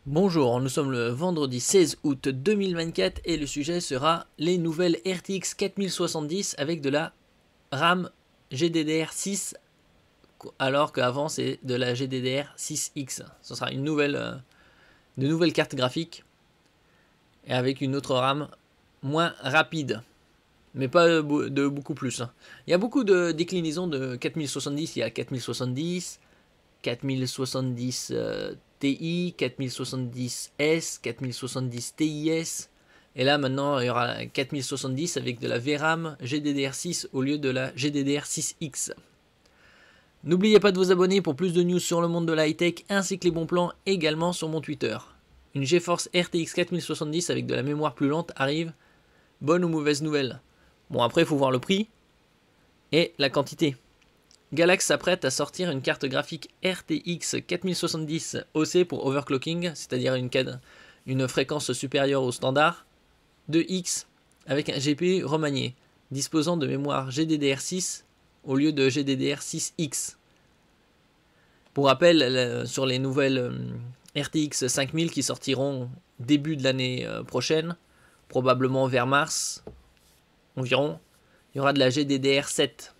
Bonjour, nous sommes le vendredi 16 août 2024 et le sujet sera les nouvelles RTX 4070 avec de la RAM GDDR6 alors qu'avant c'est de la GDDR6X. Ce sera de nouvelles cartes graphiques et avec une autre RAM moins rapide, mais pas de beaucoup plus. Il y a beaucoup de déclinaisons de 4070, il y a 4070, 4070 Ti, 4070S, 4070 TIS. Et là maintenant il y aura 4070 avec de la VRAM GDDR6 au lieu de la GDDR6X. N'oubliez pas de vous abonner pour plus de news sur le monde de la high-tech ainsi que les bons plans également sur mon Twitter. Une GeForce RTX 4070 avec de la mémoire plus lente arrive. Bonne ou mauvaise nouvelle? Bon, après il faut voir le prix et la quantité. Galax s'apprête à sortir une carte graphique RTX 4070 OC pour overclocking, c'est-à-dire une fréquence supérieure au standard, 2X avec un GPU remanié, disposant de mémoire GDDR6 au lieu de GDDR6X. Pour rappel, sur les nouvelles RTX 5000 qui sortiront début de l'année prochaine, probablement vers mars environ, il y aura de la GDDR7.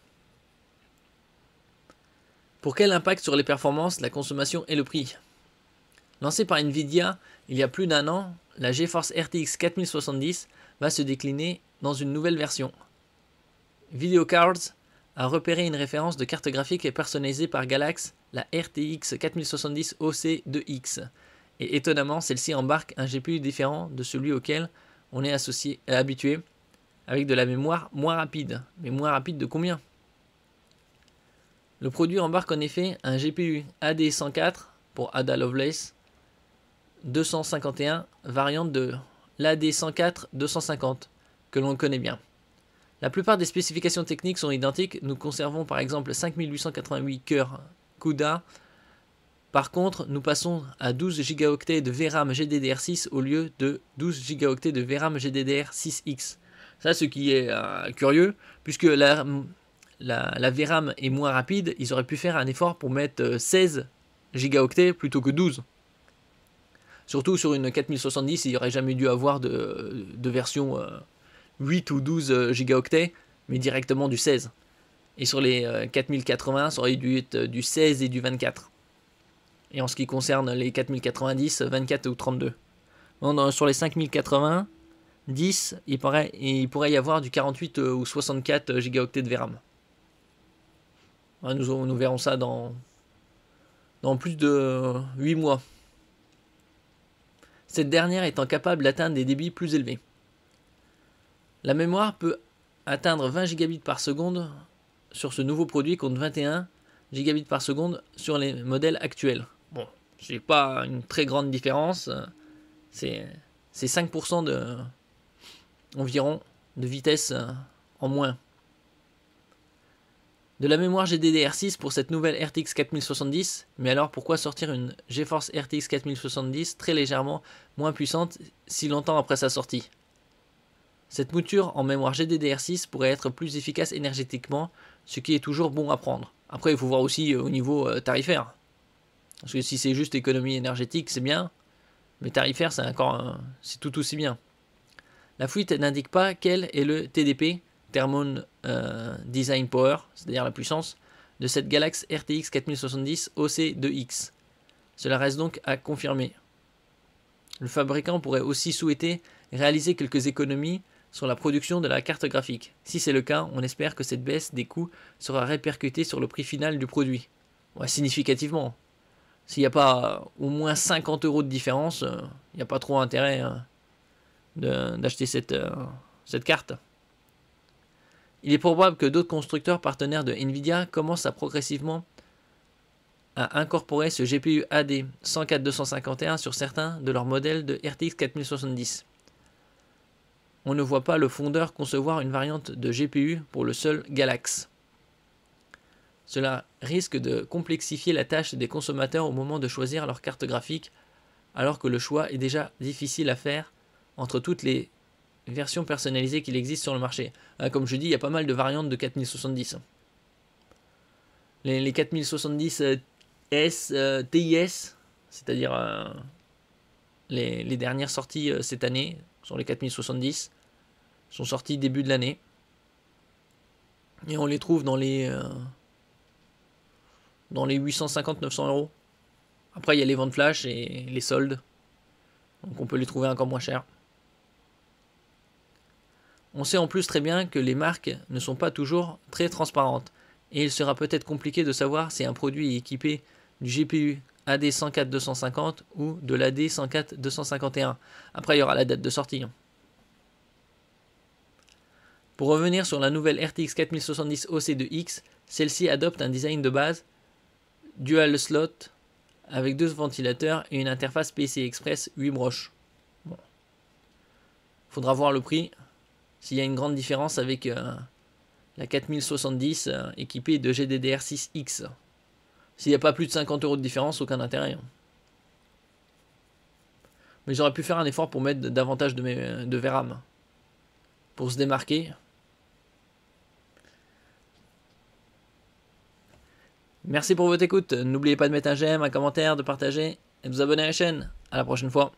Pour quel impact sur les performances, la consommation et le prix? Lancée par Nvidia il y a plus d'un an, la GeForce RTX 4070 va se décliner dans une nouvelle version. VideoCards a repéré une référence de carte graphique personnalisée par Galax, la RTX 4070 OC2X. Et étonnamment, celle-ci embarque un GPU différent de celui auquel on est habitué, avec de la mémoire moins rapide. Mais moins rapide de combien? Le produit embarque en effet un GPU AD104 pour Ada Lovelace 251, variante de l'AD104 250, que l'on connaît bien. La plupart des spécifications techniques sont identiques, nous conservons par exemple 5888 cœurs CUDA. Par contre, nous passons à 12 Go de VRAM GDDR6 au lieu de 12 Go de VRAM GDDR6X. Ça, ce qui est curieux, puisque la VRAM est moins rapide, ils auraient pu faire un effort pour mettre 16 Go plutôt que 12. Surtout sur une 4070, il n'y aurait jamais dû avoir de version 8 ou 12 Go, mais directement du 16. Et sur les 4080, ça aurait dû être du 16 et du 24. Et en ce qui concerne les 4090, 24 ou 32. Sur les 5080, 10, il pourrait y avoir du 48 ou 64 Go de VRAM. Nous verrons ça dans plus de 8 mois. Cette dernière étant capable d'atteindre des débits plus élevés. La mémoire peut atteindre 20 gigabits par seconde sur ce nouveau produit contre 21 gigabits par seconde sur les modèles actuels. Bon, c'est pas une très grande différence, c'est 5% environ de vitesse en moins. De la mémoire GDDR6 pour cette nouvelle RTX 4070, mais alors pourquoi sortir une GeForce RTX 4070 très légèrement moins puissante si longtemps après sa sortie? Cette mouture en mémoire GDDR6 pourrait être plus efficace énergétiquement, ce qui est toujours bon à prendre. Après, il faut voir aussi au niveau tarifaire. Parce que si c'est juste économie énergétique, c'est bien, mais tarifaire, c'est tout aussi bien. La fuite n'indique pas quel est le TDP, Thermal Design Power, c'est-à-dire la puissance, de cette Galax RTX 4070 OC2X. Cela reste donc à confirmer. Le fabricant pourrait aussi souhaiter réaliser quelques économies sur la production de la carte graphique. Si c'est le cas, on espère que cette baisse des coûts sera répercutée sur le prix final du produit. Ouais, significativement. S'il n'y a pas au moins 50 € de différence, il n'y a pas trop intérêt d'acheter cette carte. Il est probable que d'autres constructeurs partenaires de Nvidia commencent à progressivement à incorporer ce GPU AD 104-251 sur certains de leurs modèles de RTX 4070. On ne voit pas le fondeur concevoir une variante de GPU pour le seul Galax. Cela risque de complexifier la tâche des consommateurs au moment de choisir leur carte graphique, alors que le choix est déjà difficile à faire entre toutes les versions personnalisées qu'il existe sur le marché. Comme je dis, il y a pas mal de variantes de 4070. Les 4070 TIS, c'est-à-dire Les dernières sorties cette année sur les 4070 sont sorties début de l'année. Et on les trouve dans les 850-900 euros. Après, il y a les ventes flash et les soldes. Donc on peut les trouver encore moins chers. On sait en plus très bien que les marques ne sont pas toujours très transparentes. Et il sera peut-être compliqué de savoir si un produit est équipé du GPU AD104-250 ou de l'AD104-251. Après, il y aura la date de sortie. Pour revenir sur la nouvelle RTX 4070 OC2X, celle-ci adopte un design de base dual slot avec 2 ventilateurs et une interface PCI Express 8 broches. Bon. Faudra voir le prix, s'il y a une grande différence avec la 4070 équipée de GDDR6X. S'il n'y a pas plus de 50 euros de différence, aucun intérêt. Mais j'aurais pu faire un effort pour mettre davantage de VRAM. Pour se démarquer. Merci pour votre écoute. N'oubliez pas de mettre un j'aime, un commentaire, de partager et de vous abonner à la chaîne. À la prochaine fois.